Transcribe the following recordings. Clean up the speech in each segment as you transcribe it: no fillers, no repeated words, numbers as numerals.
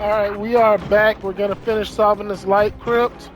Alright, we are back. We're gonna finish solving this light crypt.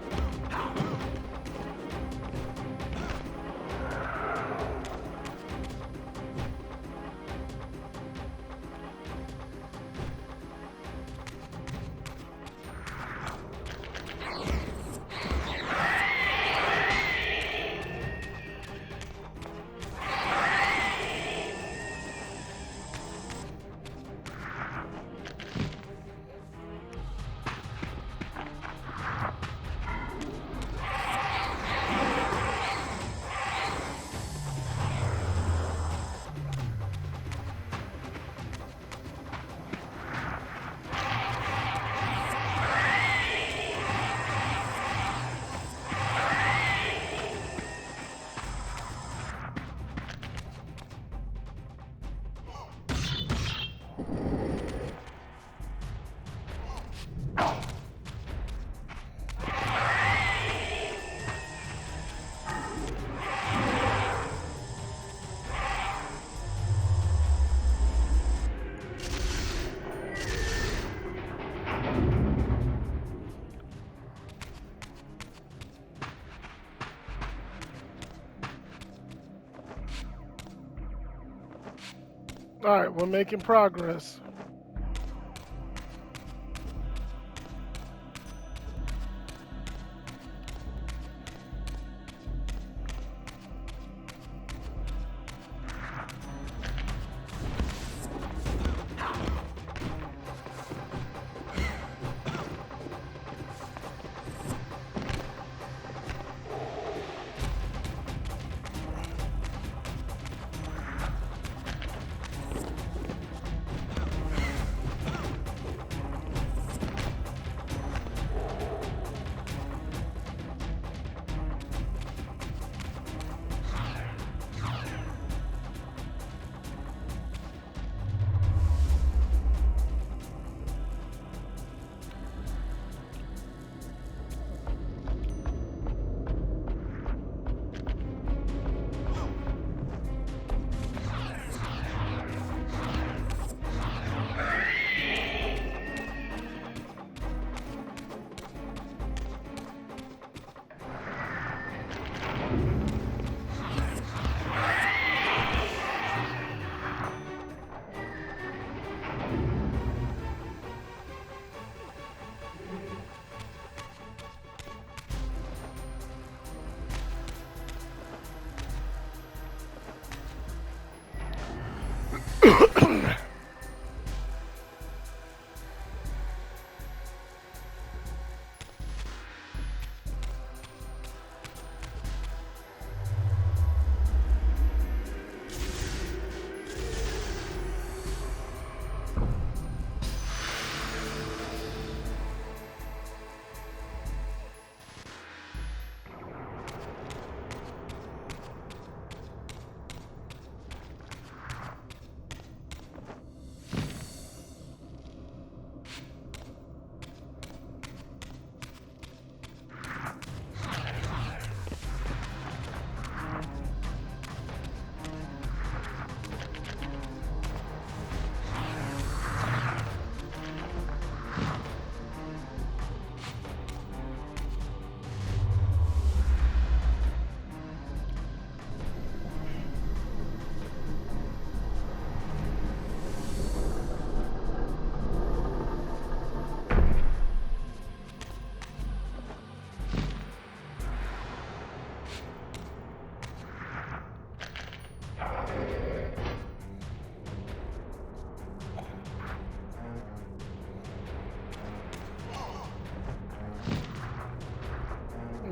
Alright, we're making progress.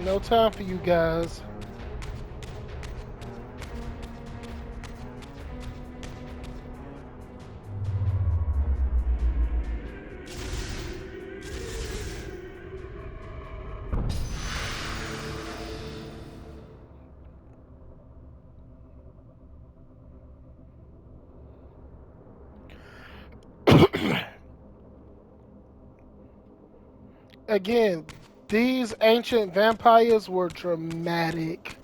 No time for you guys. Again, these ancient vampires were dramatic.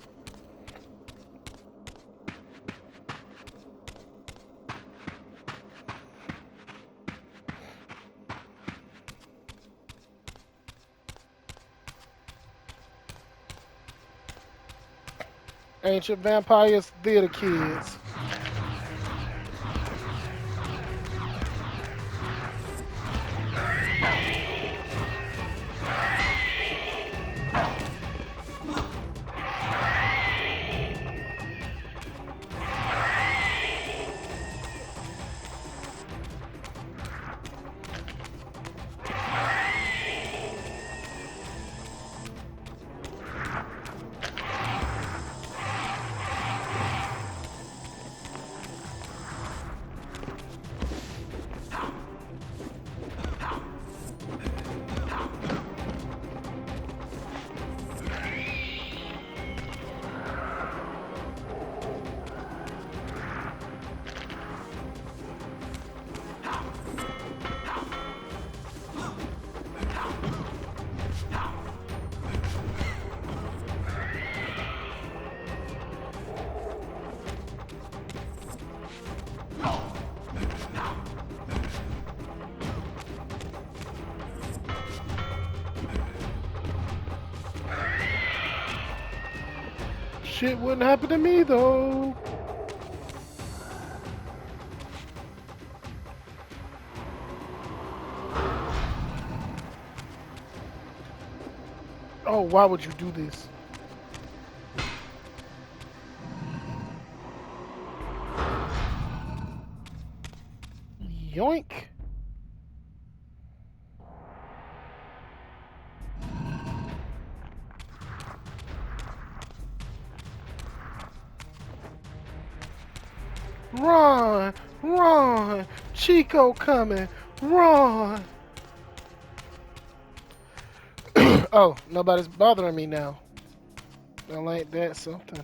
Ancient Vampires Theater Kids. Shit wouldn't happen to me though. Oh, why would you do this? Yoink. Run! Run! Chico coming! Run! Oh, nobody's bothering me now. Well, ain't that something?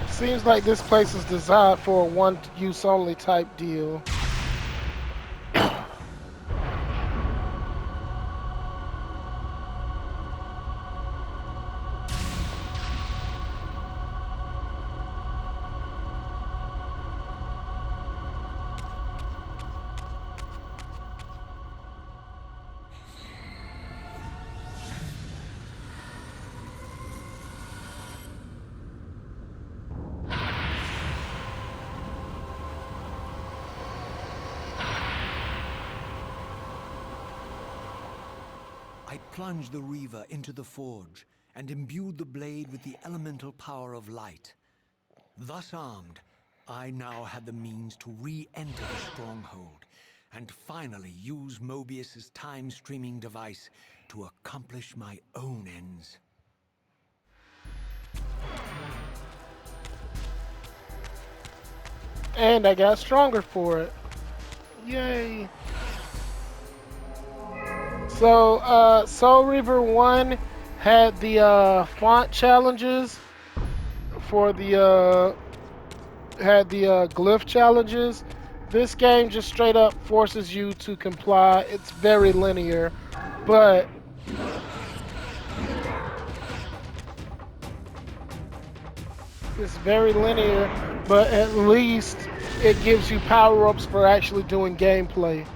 Seems like this place is designed for a one-use only type deal. I plunged the Reaver into the forge and imbued the blade with the elemental power of light. Thus armed, I now had the means to re-enter the stronghold and finally use Mobius's time-streaming device to accomplish my own ends. And I got stronger for it. Yay. So, Soul Reaver 1 had the font challenges for the glyph challenges. This game just straight up forces you to comply. It's very linear, but at least it gives you power-ups for actually doing gameplay.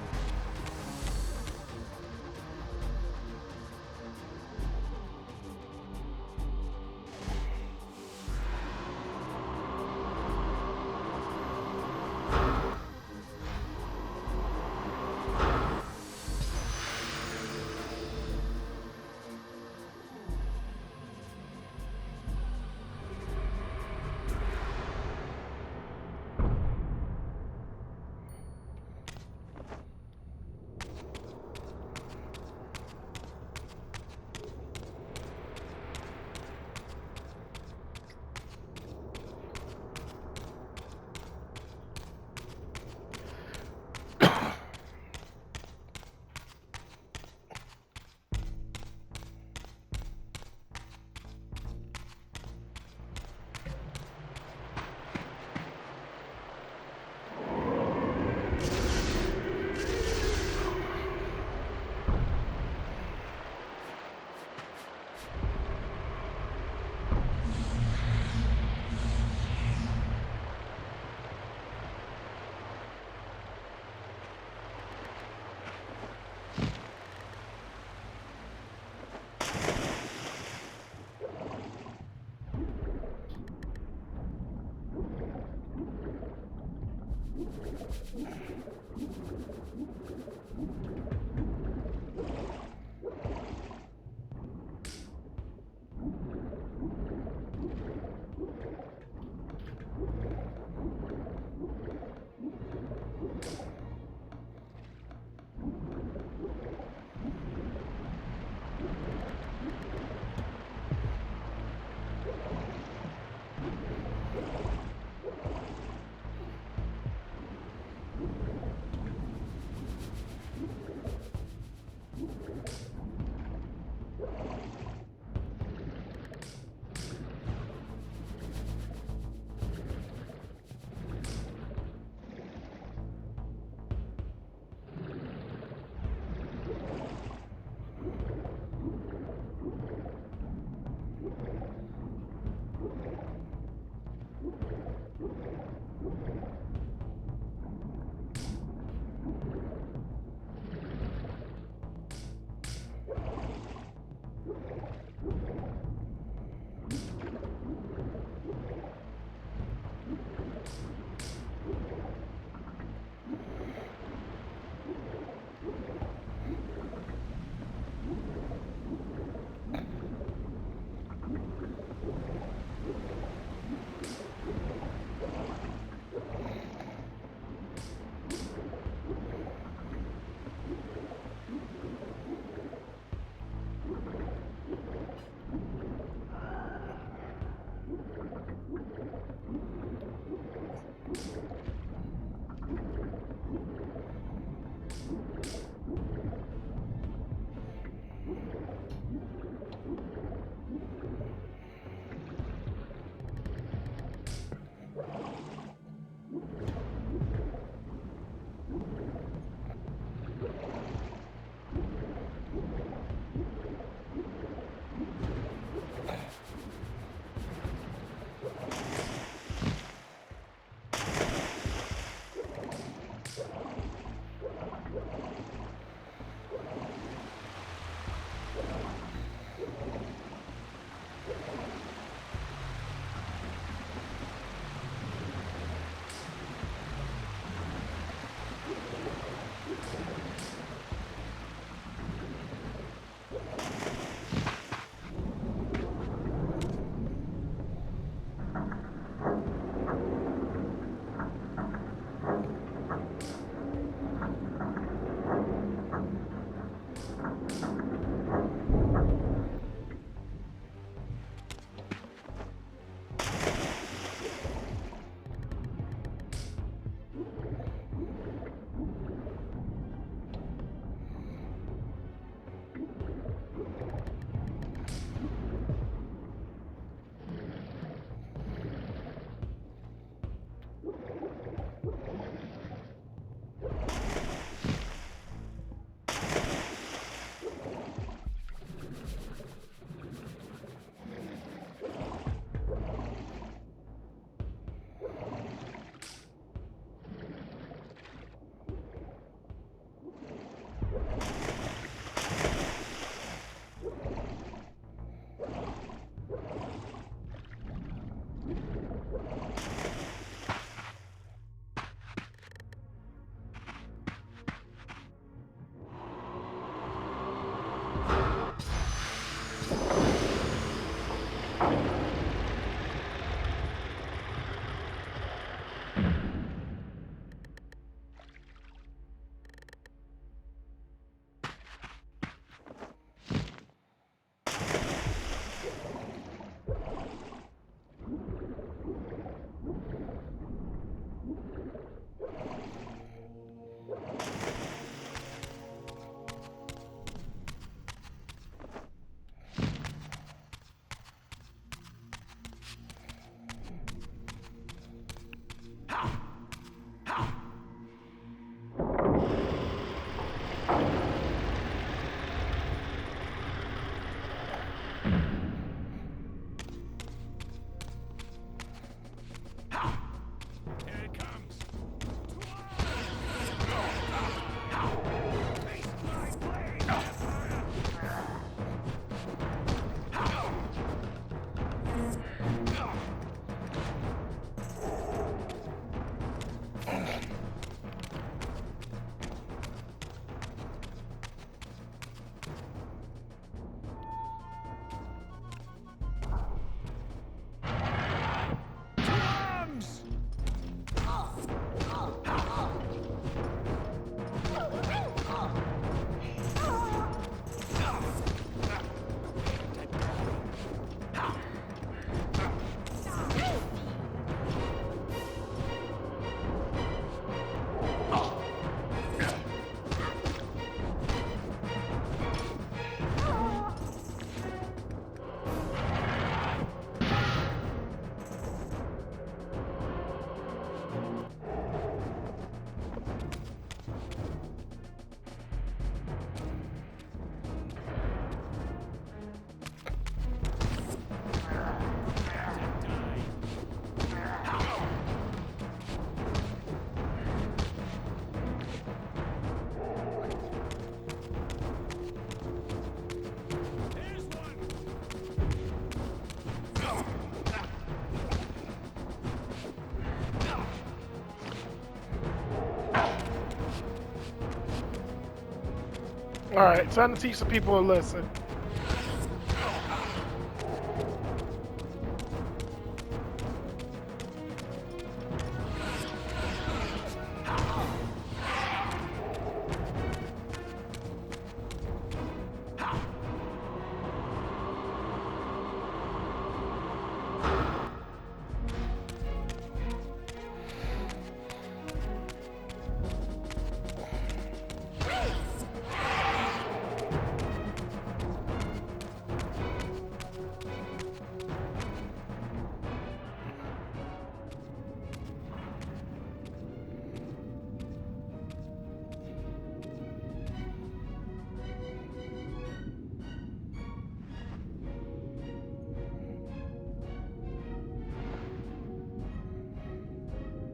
All right, time to teach some people a lesson.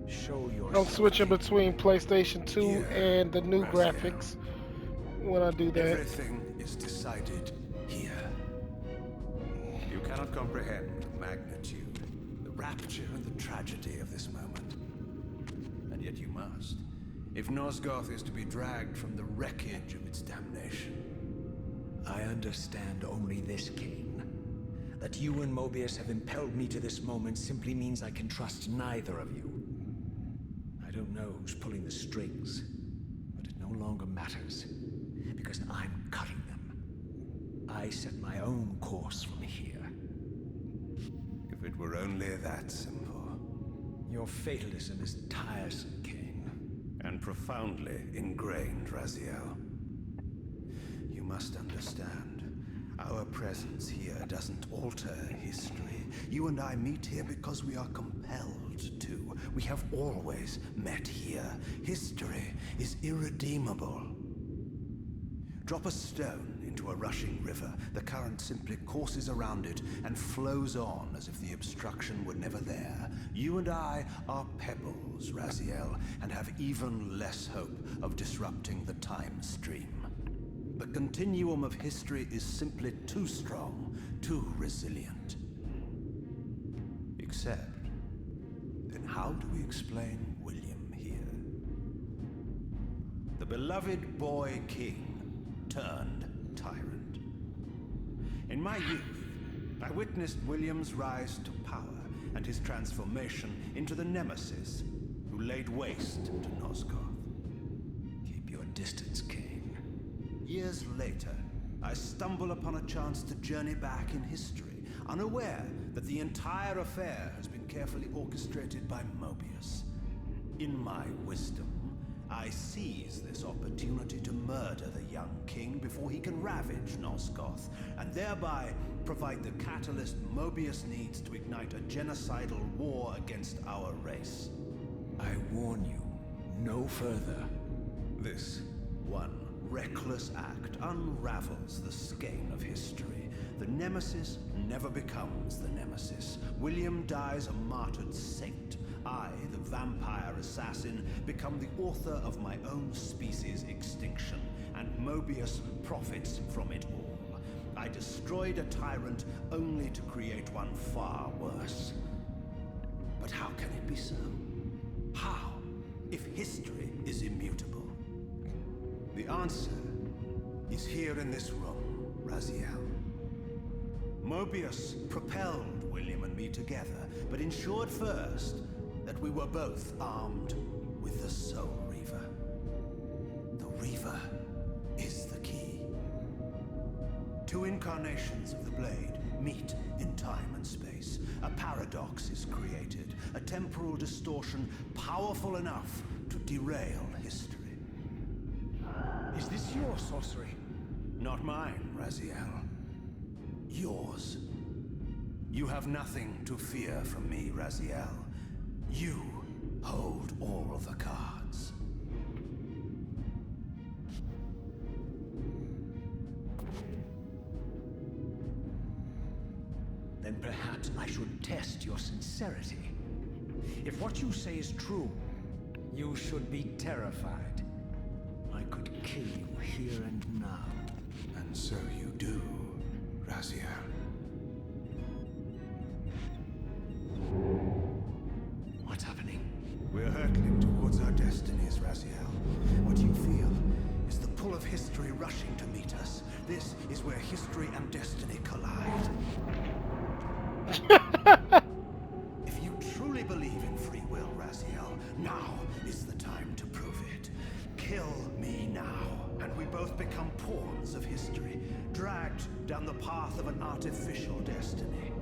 Show I'm yourself. switching between PlayStation 2 Here, and the new Raphael. graphics when I do that. Everything is decided here. You cannot comprehend the magnitude, the rapture, and the tragedy of this moment. And yet you must, if Nosgoth is to be dragged from the wreckage of its damnation. I understand only this, Kain. That you and Mobius have impelled me to this moment simply means I can trust neither of you. I don't know who's pulling the strings, but it no longer matters, because I'm cutting them. I set my own course from here. If it were only that simple. Your fatalism is tiresome, Kain. And profoundly ingrained, Raziel. You must understand, our presence here doesn't alter history. You and I meet here because we are compelled to. We have always met here. History is irredeemable. Drop a stone into a rushing river. The current simply courses around it and flows on as if the obstruction were never there. You and I are pebbles, Raziel, and have even less hope of disrupting the time stream. The continuum of history is simply too strong, too resilient. Except, then how do we explain William here? The beloved boy king turned tyrant. In my youth, I witnessed William's rise to power and his transformation into the Nemesis who laid waste to Nosgoth. Keep your distance, Kain. Years later, I stumble upon a chance to journey back in history, unaware that the entire affair has been carefully orchestrated by Mobius. In my wisdom, I seize this opportunity to murder the young king before he can ravage Nosgoth, and thereby provide the catalyst Mobius needs to ignite a genocidal war against our race. I warn you, no further. This one reckless act unravels the skein of history. The Nemesis never becomes the Nemesis. William dies a martyred saint. I, the vampire assassin, become the author of my own species' extinction, and Mobius profits from it all. I destroyed a tyrant only to create one far worse. But how can it be so? How, if history is immutable? The answer is here in this room, Raziel. Mobius propelled William and me together, but ensured first that we were both armed with the Soul Reaver. The Reaver is the key. Two incarnations of the blade meet in time and space. A paradox is created, a temporal distortion powerful enough to derail history. Is this your sorcery? Not mine, Raziel. Yours. You have nothing to fear from me, Raziel. You hold all of the cards. Then perhaps I should test your sincerity. If what you say is true, you should be terrified. I could kill you here and now. And so you do, Raziel. What's happening? We're hurtling towards our destinies, Raziel. What you feel is the pull of history rushing to meet us. This is where history and destiny collide. If you truly believe in free will, Raziel, now is the time to prove it. Kill me now, and we both become pawns of history, dragged down the path of an artificial destiny.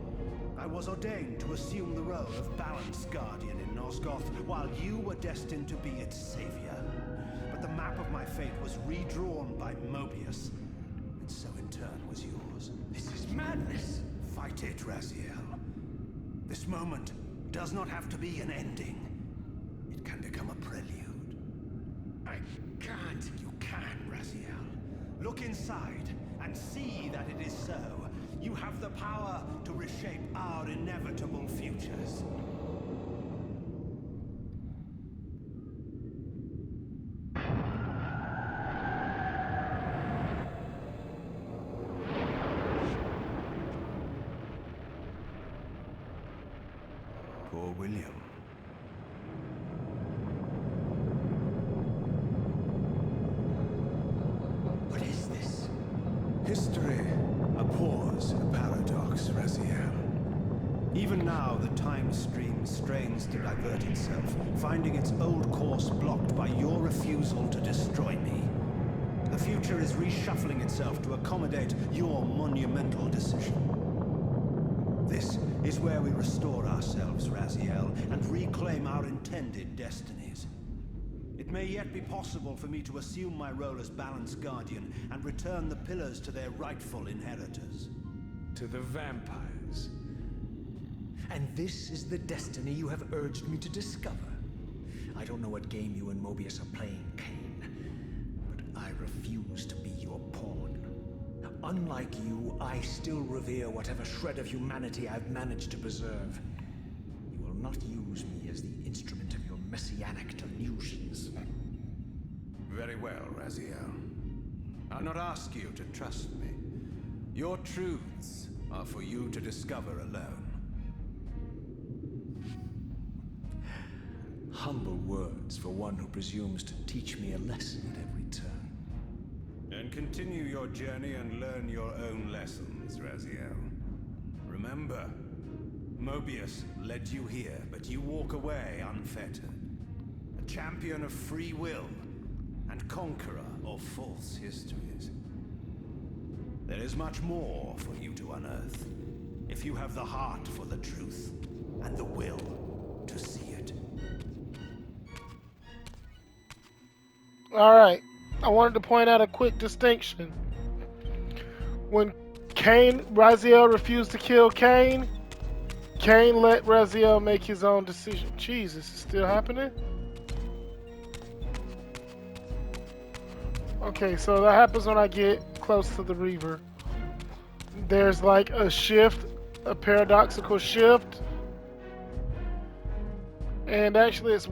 I was ordained to assume the role of balanced guardian in Nosgoth, while you were destined to be its savior. But the map of my fate was redrawn by Mobius, and so in turn was yours. This is madness! Fight it, Raziel. This moment does not have to be an ending. It can become a prelude. I can't. You can, Raziel. Look inside and see that it is so. You have the power to reshape our inevitable futures. Poor William. What is this? History abhors a paradox, Raziel. Even now, the time stream strains to divert itself, finding its old course blocked by your refusal to destroy me. The future is reshuffling itself to accommodate your monumental decision. This is where we restore ourselves, Raziel, and reclaim our intended destinies. It may yet be possible for me to assume my role as Balance Guardian and return the pillars to their rightful inheritors. To the vampires. And this is the destiny you have urged me to discover. I don't know what game you and Mobius are playing, Kain, but I refuse to be your pawn. Unlike you, I still revere whatever shred of humanity I've managed to preserve. You will not use me as the instrument of your messianic delusions. Very well, Raziel. I'll not ask you to trust me. Your truths are for you to discover alone. Humble words for one who presumes to teach me a lesson at every turn. And continue your journey and learn your own lessons, Raziel. Remember, Mobius led you here, but you walk away unfettered. A champion of free will and conqueror of false histories. There is much more for you to unearth, if you have the heart for the truth and the will to see it. Alright, I wanted to point out a quick distinction. When Raziel refused to kill Kain, Kain let Raziel make his own decision. Jesus, it's still happening? Okay, so that happens when I get close to the Reaver. There's like a shift, a paradoxical shift. And actually it's...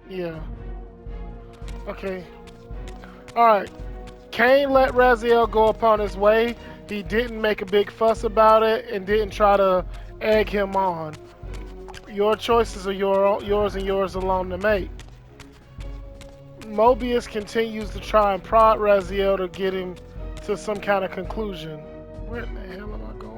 yeah. Okay. Alright. Kain let Raziel go upon his way. He didn't make a big fuss about it and didn't try to egg him on. Your choices are yours and yours alone to make. Mobius continues to try and prod Raziel to get him to some kind of conclusion. Where in the hell am I going?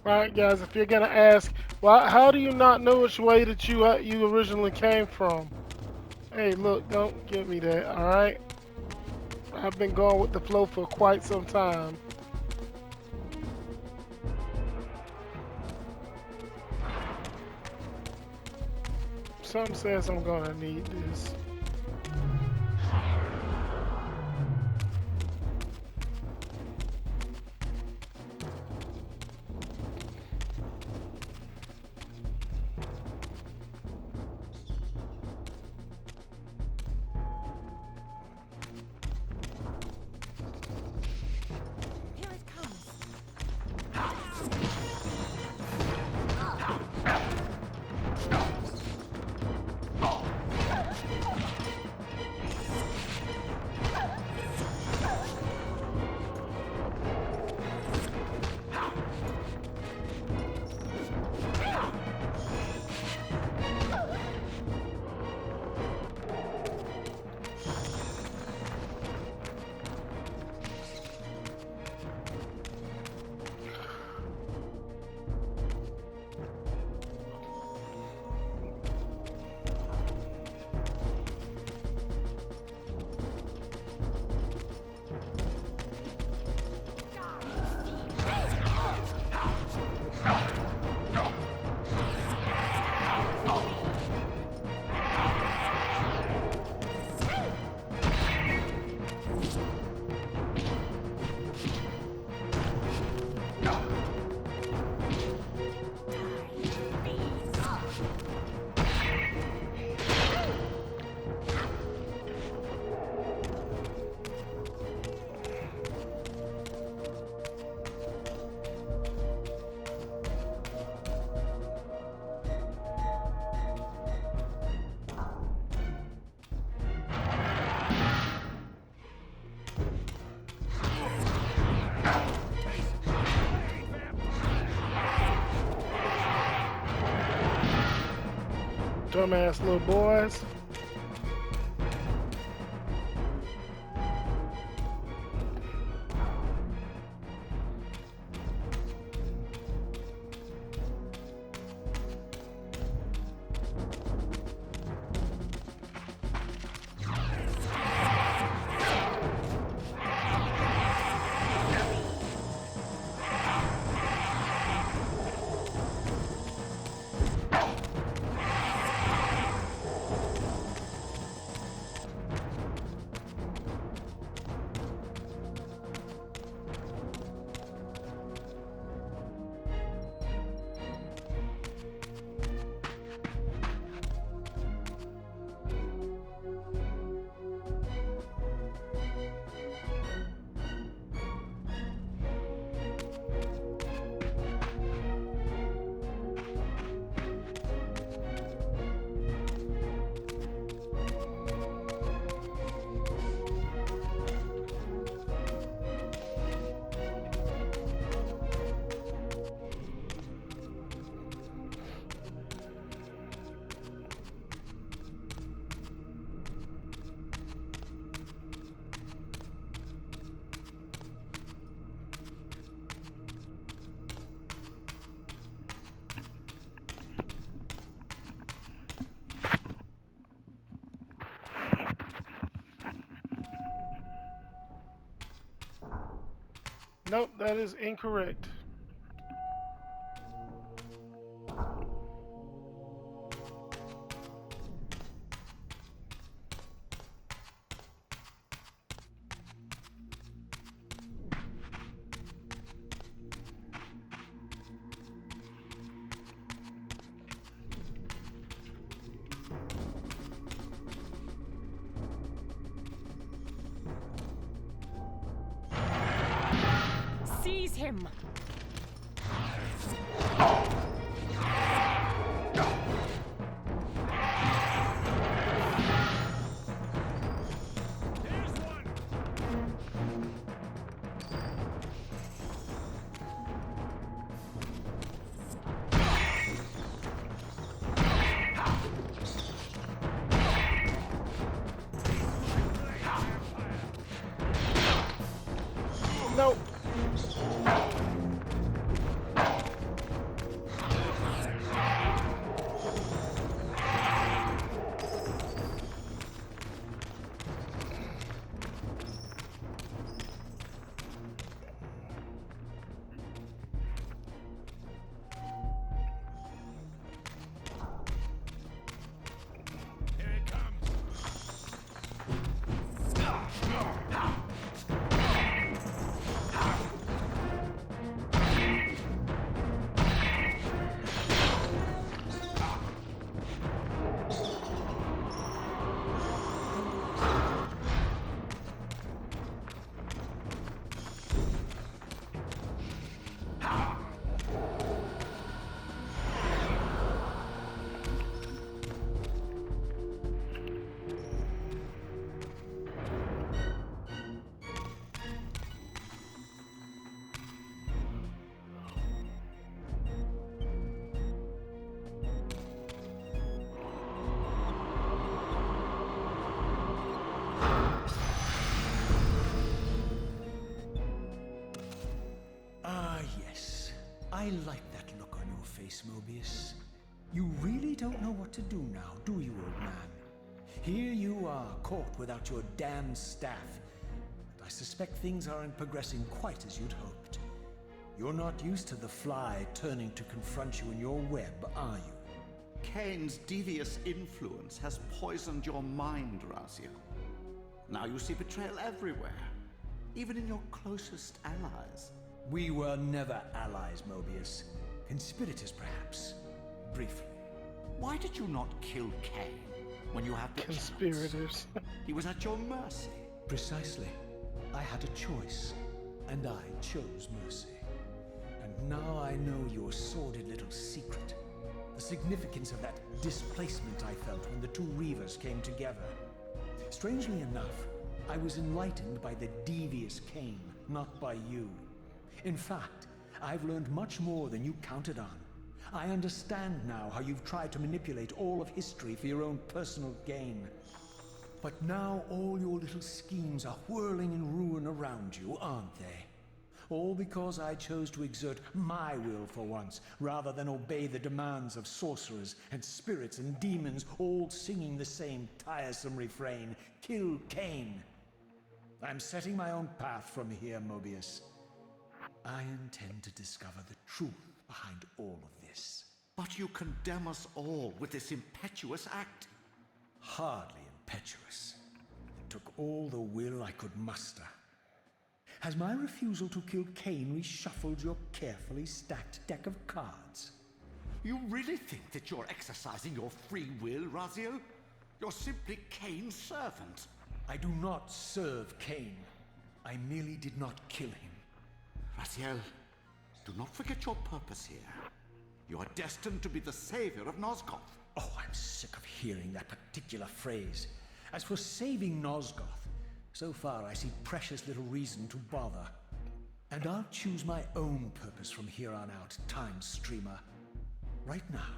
Alright guys, if you're gonna ask, well, how do you not know which way that you originally came from? Hey, look, don't give me that, alright? I've been going with the flow for quite some time. Something says I'm gonna need this. Dumbass little boys. Nope, that is incorrect. Seize him! Nope. I like that look on your face, Mobius. You really don't know what to do now, do you, old man? Here you are, caught without your damn staff. But I suspect things aren't progressing quite as you'd hoped. You're not used to the fly turning to confront you in your web, are you? Kain's devious influence has poisoned your mind, Raziel. Now you see betrayal everywhere, even in your closest allies. We were never allies, Mobius. Conspirators, perhaps. Briefly. Why did you not kill Kain when you had the chance? Conspirators. He was at your mercy. Precisely. I had a choice, and I chose mercy. And now I know your sordid little secret. The significance of that displacement I felt when the two Reavers came together. Strangely enough, I was enlightened by the devious Kain, not by you. In fact, I've learned much more than you counted on. I understand now how you've tried to manipulate all of history for your own personal gain. But now all your little schemes are whirling in ruin around you, aren't they? All because I chose to exert my will for once, rather than obey the demands of sorcerers and spirits and demons, all singing the same tiresome refrain, "Kill Kain." I'm setting my own path from here, Mobius. I intend to discover the truth behind all of this. But you condemn us all with this impetuous act. Hardly impetuous. It took all the will I could muster. Has my refusal to kill Kain reshuffled your carefully stacked deck of cards? You really think that you're exercising your free will, Raziel? You're simply Kain's servant. I do not serve Kain. I merely did not kill him. Raziel, do not forget your purpose here. You are destined to be the savior of Nosgoth. Oh, I'm sick of hearing that particular phrase. As for saving Nosgoth, so far I see precious little reason to bother. And I'll choose my own purpose from here on out, Time Streamer. Right now,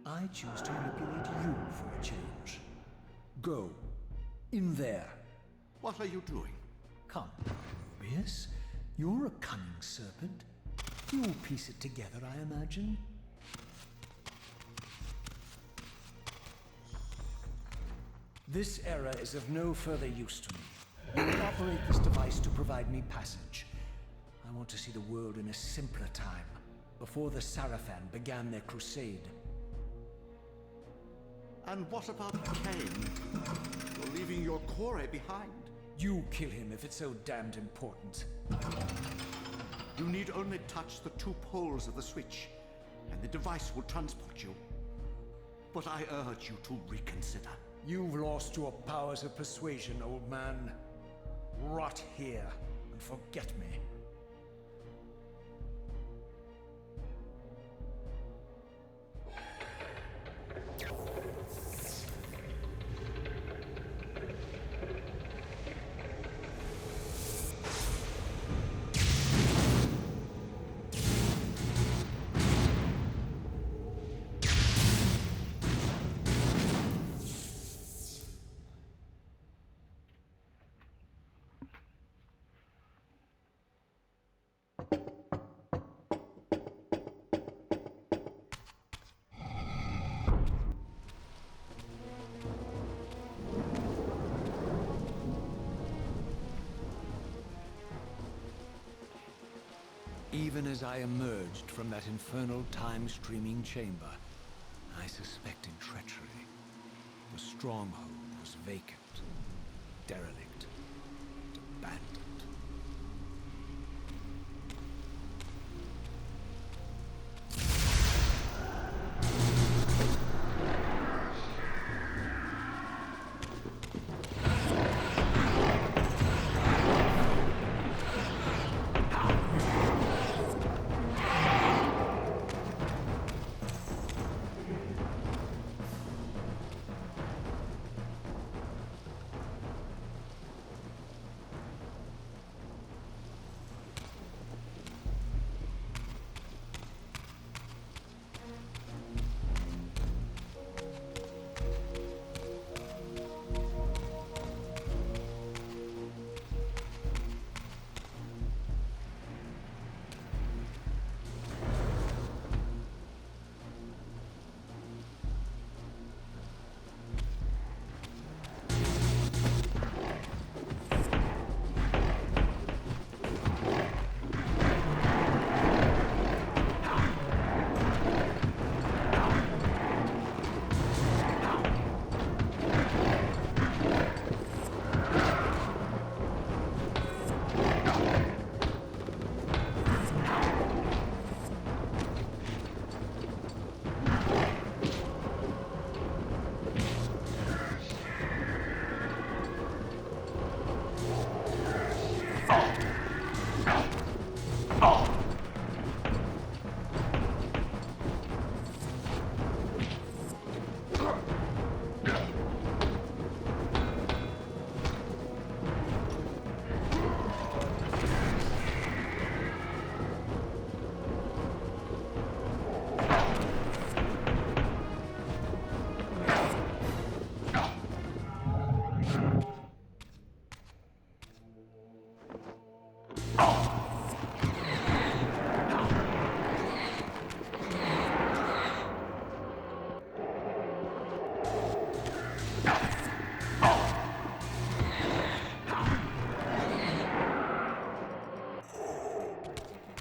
I choose to manipulate you for a change. Go. In there. What are you doing? Come, Mobius. You're a cunning serpent. You'll piece it together, I imagine. This era is of no further use to me. You operate this device to provide me passage. I want to see the world in a simpler time, before the Sarafan began their crusade. And what about Kain? You're leaving your core behind. You kill him if it's so damned important. You need only touch the two poles of the switch, and the device will transport you. But I urge you to reconsider. You've lost your powers of persuasion, old man. Rot here and forget me. Even as I emerged from that infernal time-streaming chamber, I suspected treachery. The stronghold was vacant, derelict, and abandoned.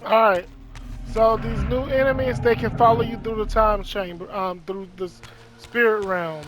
All right. So these new enemies, they can follow you through the time chamber, through the spirit realm.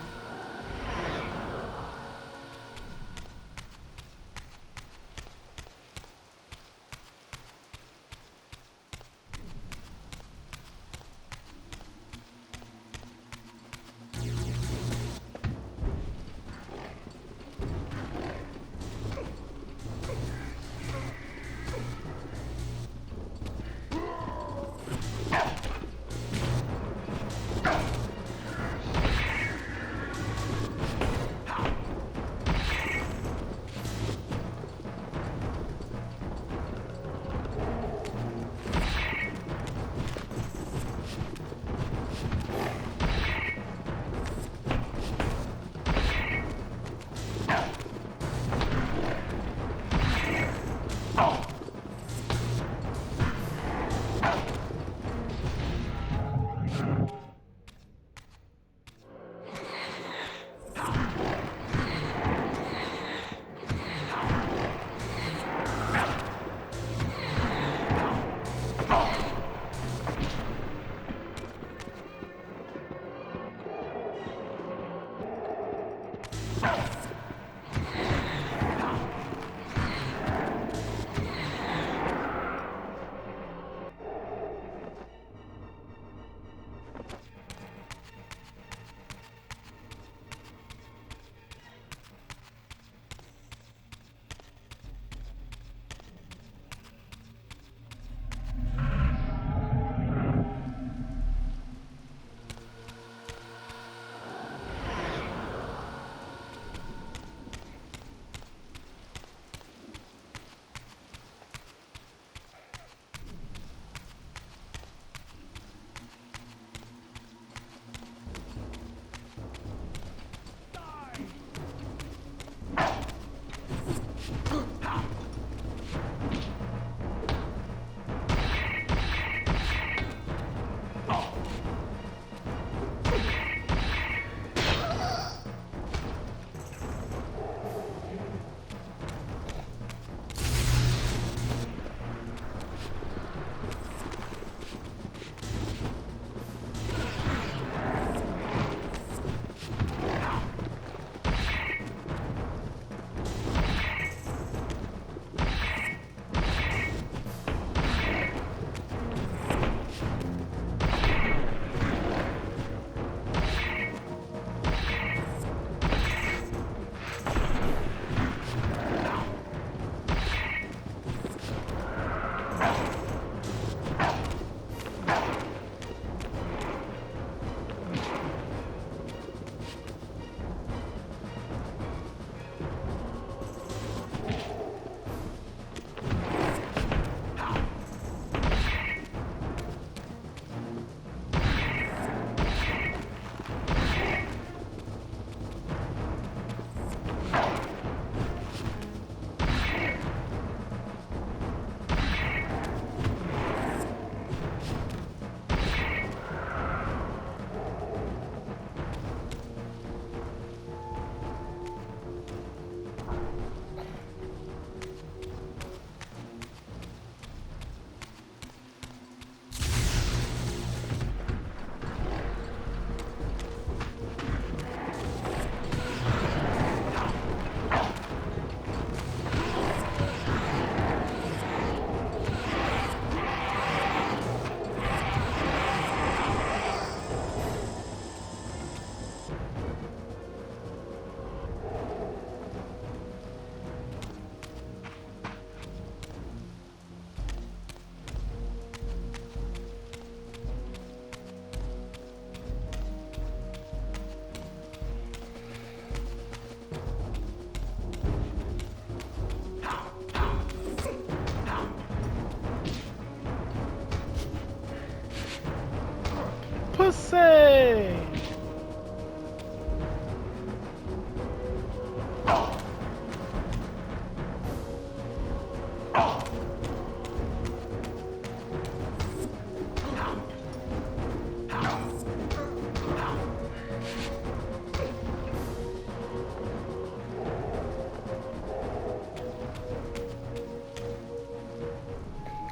Pussy!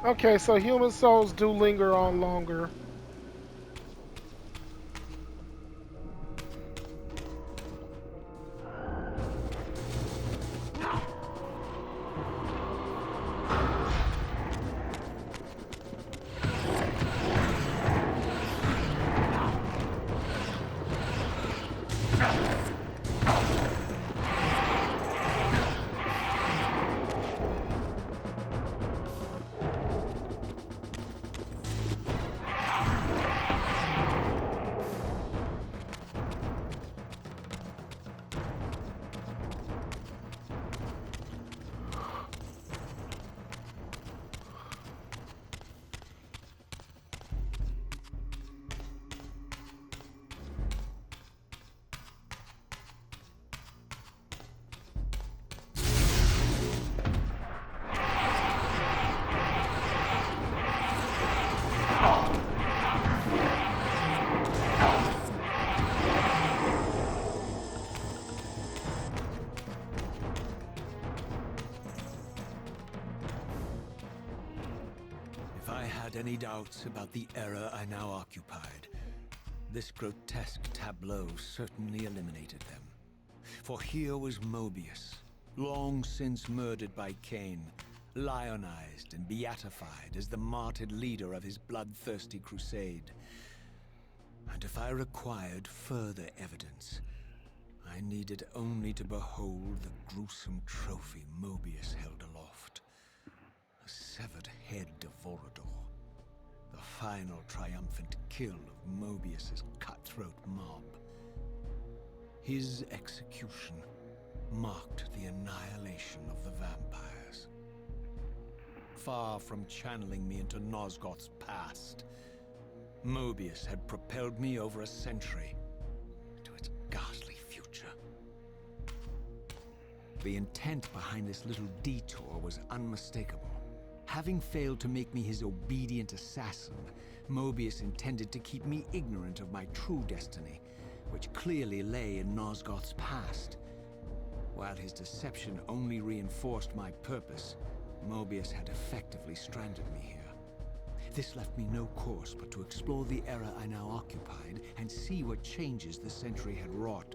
Okay, so human souls do linger on longer. If I had any doubts about the era I now occupied, this grotesque tableau certainly eliminated them. For here was Mobius, long since murdered by Kain, lionized and beatified as the martyred leader of his bloodthirsty crusade. And if I required further evidence, I needed only to behold the gruesome trophy Mobius held aloft. A severed head of Vorador. The final triumphant kill of Mobius's cutthroat mob. His execution marked the annihilation of the vampires. Far from channeling me into Nosgoth's past, Mobius had propelled me over a century to its ghastly future. The intent behind this little detour was unmistakable. Having failed to make me his obedient assassin, Mobius intended to keep me ignorant of my true destiny, which clearly lay in Nosgoth's past. While his deception only reinforced my purpose, Mobius had effectively stranded me here. This left me no course but to explore the era I now occupied and see what changes the century had wrought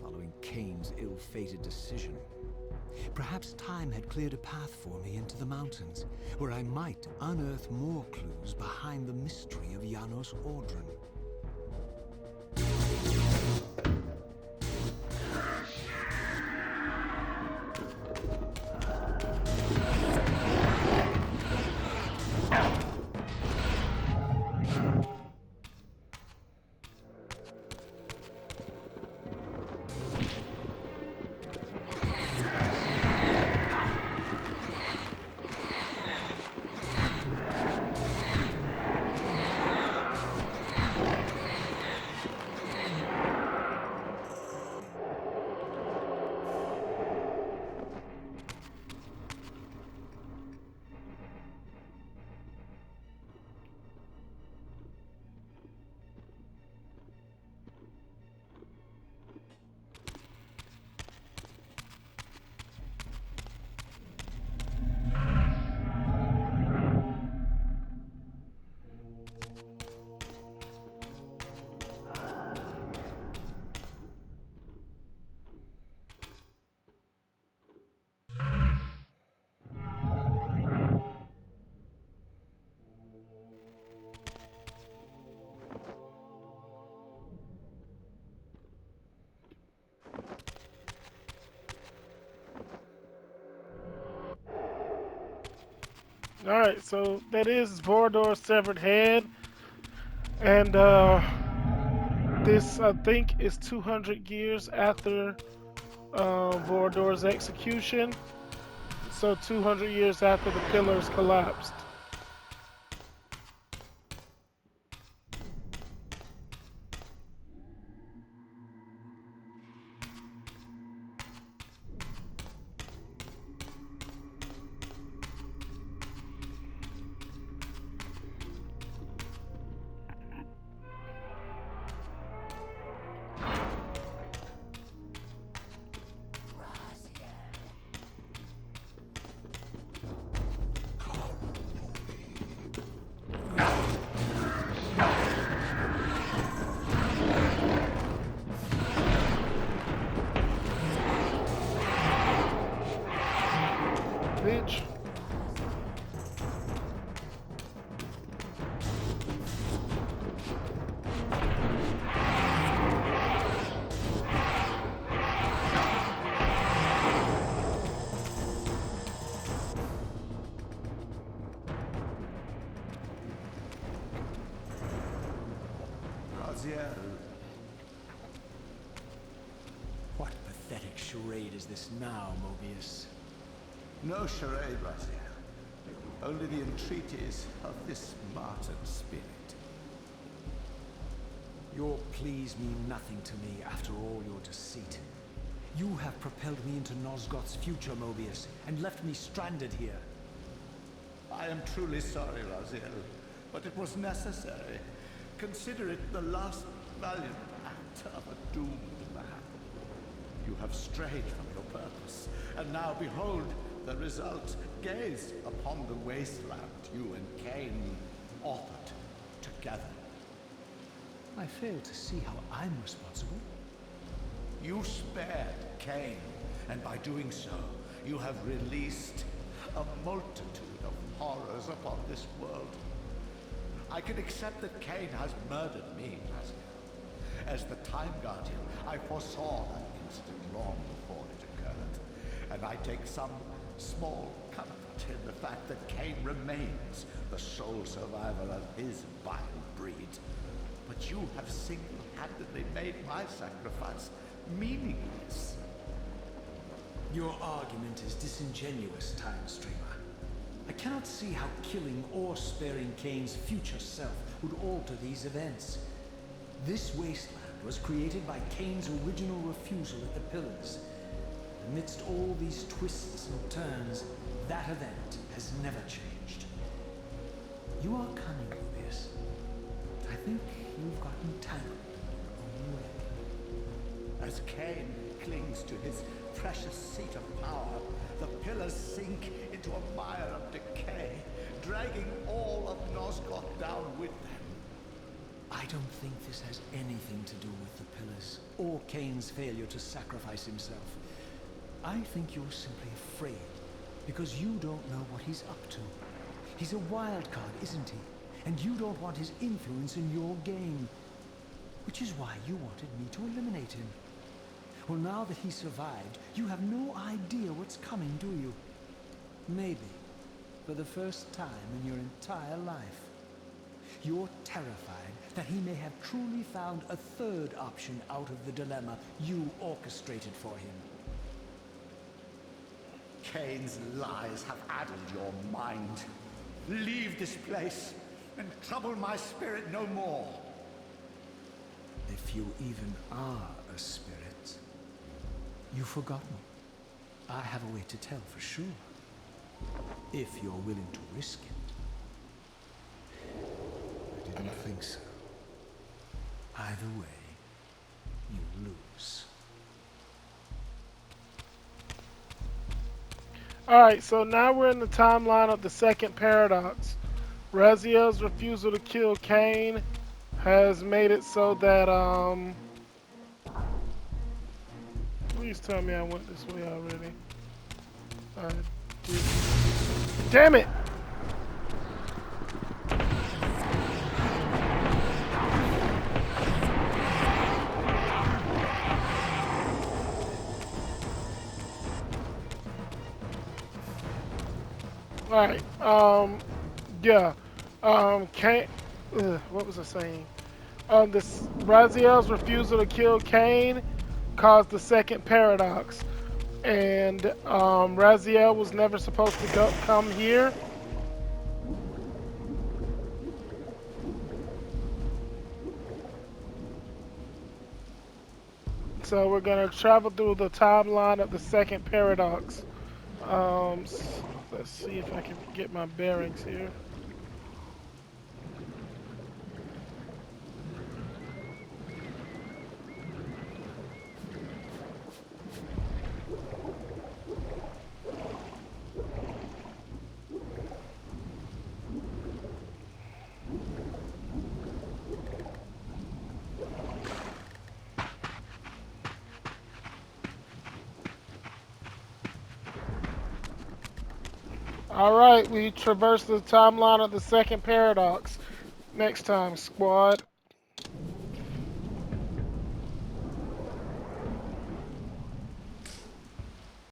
following Kain's ill-fated decision. Perhaps time had cleared a path for me into the mountains, where I might unearth more clues behind the mystery of Janos Audron. Alright, so that is Vorador's severed head. And this, I think, is 200 years after Vorador's execution. So 200 years after the pillars collapsed. Raziel. What pathetic charade is this now, Mobius? No charade, Raziel. Only the entreaties of this martyred spirit. Your pleas mean nothing to me after all your deceit. You have propelled me into Nosgoth's future, Mobius, and left me stranded here. I am truly sorry, Raziel, but it was necessary. Consider it the last valiant act of a doomed man. You have strayed from your purpose, and now behold the result. Gaze upon the wasteland you and Kain authored together. I fail to see how I'm responsible. You spared Kain, and by doing so, you have released a multitude of horrors upon this world. I can accept that Kain has murdered me, Raziel. As the Time Guardian, I foresaw that incident long before it occurred, and I take some small comfort in the fact that Kain remains the sole survivor of his vile breed. But you have single-handedly made my sacrifice meaningless. Your argument is disingenuous, Time Streamer. I cannot see how killing or sparing Kain's future self would alter these events. This wasteland was created by Kain's original refusal at the Pillars. Amidst all these twists and turns, that event has never changed. You are cunning, Mobius. I think you've gotten tangled in your own way. As Kain clings to his precious seat of power, the pillars sink into a mire of decay, dragging all of Nosgoth down with them. I don't think this has anything to do with the Pillars, or Kain's failure to sacrifice himself. I think you're simply afraid, because you don't know what he's up to. He's a wild card, isn't he? And you don't want his influence in your game. Which is why you wanted me to eliminate him. Well, now that he survived, you have no idea what's coming, do you? Maybe, for the first time in your entire life. You're terrified that he may have truly found a third option out of the dilemma you orchestrated for him. Kain's lies have addled your mind. Leave this place and trouble my spirit no more. If you even are a spirit, you forgot me. I have a way to tell for sure. If you're willing to risk it. I didn't think so. Either way, you lose. Alright, so now we're in the timeline of the second paradox. Raziel's refusal to kill Kain has made it so that, please tell me I went this way already. I did. Damn it! Alright, yeah. Kain, what was I saying? This Raziel's refusal to kill Kain caused the second paradox. And Raziel was never supposed to come here. So we're gonna travel through the timeline of the second paradox. Let's see if I can get my bearings here. Alright, we traversed the timeline of the second paradox. Next time, squad.